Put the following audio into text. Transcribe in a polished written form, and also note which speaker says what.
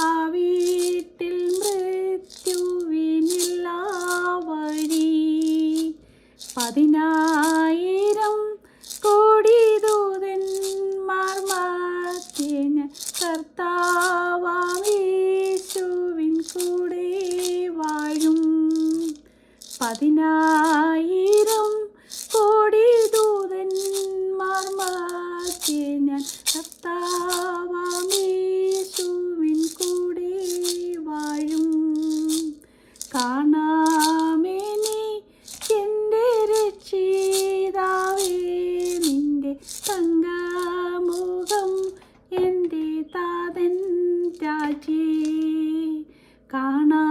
Speaker 1: ആ വീട്ടിൽ മൃത്യുവിനില്ല വഴി. 10,000 കോടി ദൂതന്മാർ മധ്യേ ഞാൻ കർത്താവാം യേശുവിൻ കൂടെ വാഴും. 10,000 കോടി ദൂതന്മാർ മധ്യേ ഞാൻ കർത്താവാം യേശുവിൻ കൂടെ വാഴും. കാണാമെനിക്കെൻ്റെ രക്ഷിതാവേ നിന്റെ തങ്കമുഖം എൻ്റെ താതൻ രാജ്യേ. കാണാ